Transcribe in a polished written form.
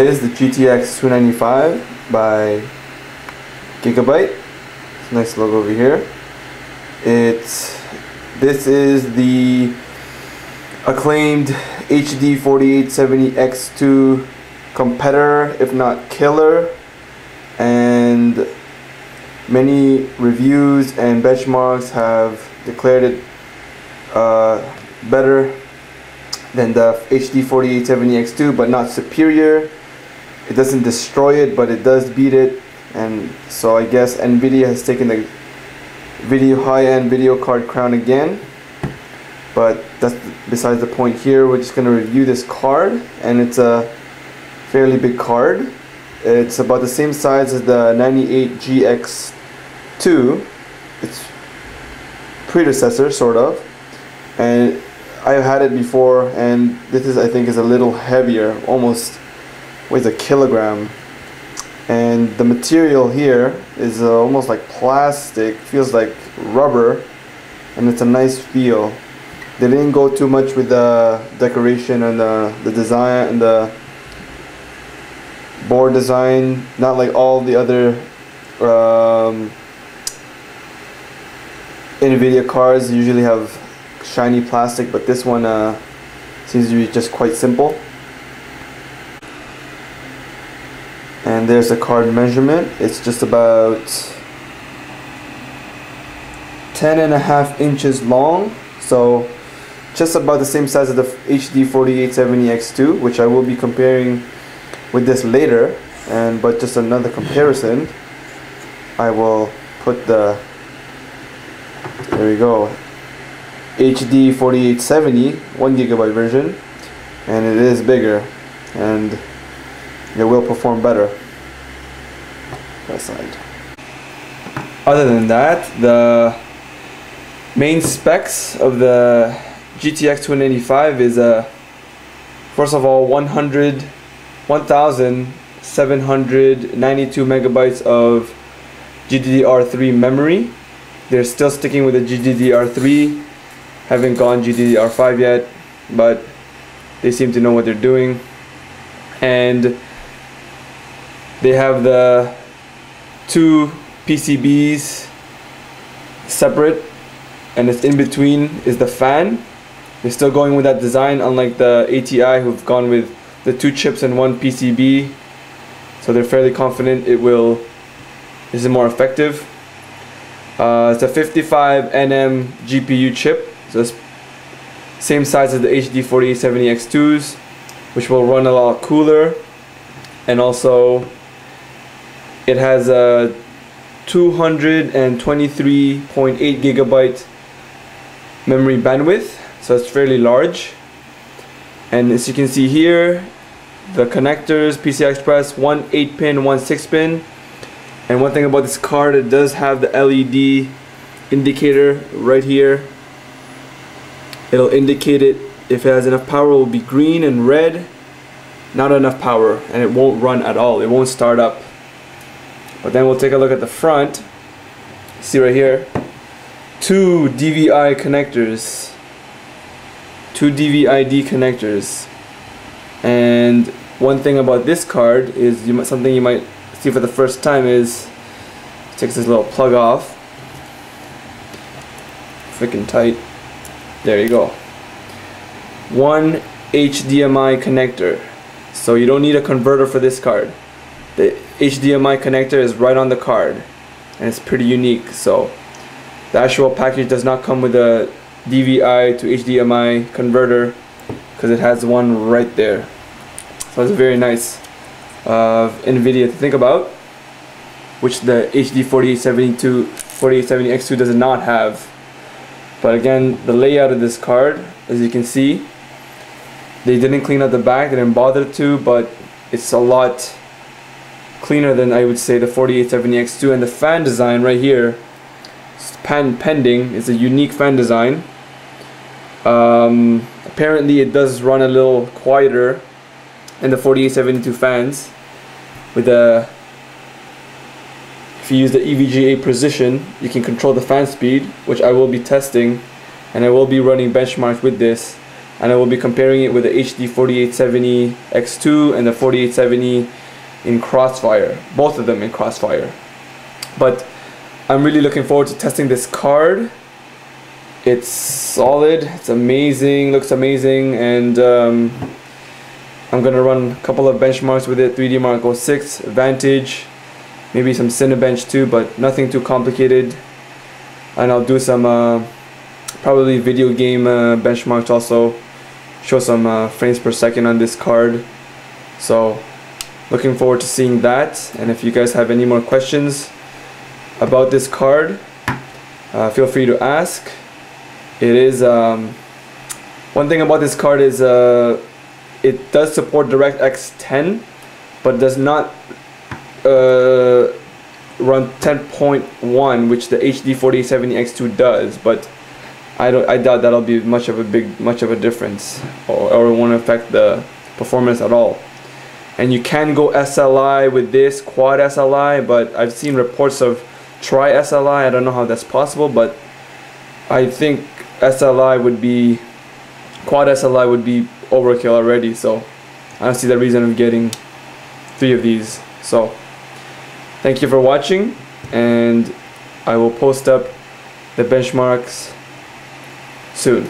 is the GTX 295 by Gigabyte. It's a nice logo over here. This is the acclaimed HD 4870X2 competitor, if not killer, and many reviews and benchmarks have declared it better than the HD 4870X2, but not superior. It doesn't destroy it, but it does beat it. And so I guess Nvidia has taken the high-end video card crown again. But that's besides the point here. We're just going to review this card, and it's a fairly big card. It's about the same size as the 98GX2, its predecessor, sort of. And I've had it before, and this is, I think, is a little heavier, almost weighs a kilogram. And the material here is almost like plastic, feels like rubber, and it's a nice feel. They didn't go too much with the decoration and the design and the board design, not like all the other Nvidia cards usually have shiny plastic, but this one seems to be just quite simple. And there's the card measurement. It's just about 10.5 inches long, so just about the same size as the HD 4870X2, which I will be comparing with this later. But just another comparison, I will put there we go, HD 4870 1GB version, and it is bigger and it will perform better. That side. Other than that, the main specs of the GTX 295 is first of all 1,792 megabytes of GDDR3 memory. They're still sticking with the GDDR3, haven't gone GDDR5 yet, but they seem to know what they're doing. And they have the two PCBs separate, and it's in between is the fan. They're still going with that design, unlike the ATI who've gone with the two chips and one PCB. So they're fairly confident this is more effective. It's a 55nm GPU chip, so it's same size as the HD 4870X2s, which will run a lot cooler. And also it has a 223.8 gigabyte memory bandwidth, so it's fairly large. And as you can see here, the connectors, PCI Express, one 8-pin, one 6-pin. And one thing about this card, it does have the LED indicator right here. It'll indicate it. If it has enough power, it will be green, and red, not enough power, and it won't run at all. It won't start up. But then we'll take a look at the front. See right here, two DVI connectors, two DVI-D connectors. And one thing about this card is something you might see for the first time is it takes this little plug off. Freaking tight. There you go. One HDMI connector. So you don't need a converter for this card. The HDMI connector is right on the card, and it's pretty unique. So the actual package does not come with a DVI to HDMI converter, because it has one right there. So it's very nice of Nvidia to think about, which the HD 4870X2 does not have. But again, the layout of this card, as you can see, they didn't clean up the back, they didn't bother to, but it's a lot cleaner than I would say the 4870X2. And the fan design right here, patent pending, is a unique fan design. Apparently it does run a little quieter than the 4872 fans. With if you use the EVGA precision, you can control the fan speed, which I will be testing, and I will be running benchmarks with this and I will be comparing it with the HD 4870 X2 and the 4870 in Crossfire, both of them in Crossfire. But I'm really looking forward to testing this card. It's solid, it's amazing, looks amazing, and I'm gonna run a couple of benchmarks with it, 3D Mark 06, Vantage, maybe some Cinebench too, but nothing too complicated. And I'll do some probably video game benchmarks also, show some frames per second on this card. So looking forward to seeing that. And if you guys have any more questions about this card, feel free to ask. It is one thing about this card is it does support DirectX 10, but does not run 10.1, which the HD 4870 X2 does. But I doubt that'll be much of a difference, or it won't affect the performance at all. And you can go SLI with this, quad SLI, but I've seen reports of tri SLI. I don't know how that's possible, but I think SLI would be, quad SLI would be overkill already, so I don't see the reason of getting 3 of these. So thank you for watching, and I will post up the benchmarks soon.